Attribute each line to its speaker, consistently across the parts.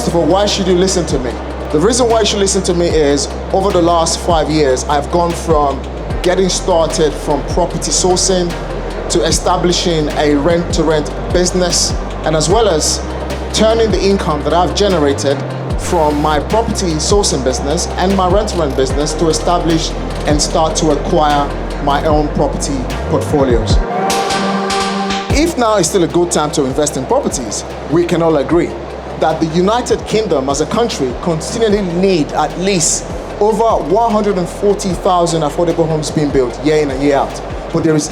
Speaker 1: First of all, why should you listen to me? The reason why you should listen to me is over the last 5 years, I've gone from getting started from property sourcing to establishing a rent-to-rent business, and as well as turning the income that I've generated from my property sourcing business and my rent-to-rent business to establish and start to acquire my own property portfolios. If now is still a good time to invest in properties, we can all agree that the United Kingdom as a country continually need at least over 140,000 affordable homes being built year in and year out, but there is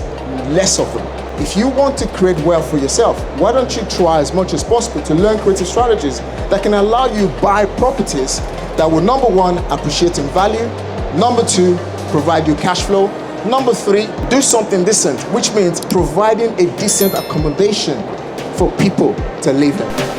Speaker 1: less of them. If you want to create wealth for yourself, why don't you try as much as possible to learn creative strategies that can allow you buy properties that will, number one, appreciate in value, number two, provide you cash flow, number three, do something decent, which means providing a decent accommodation for people to live in.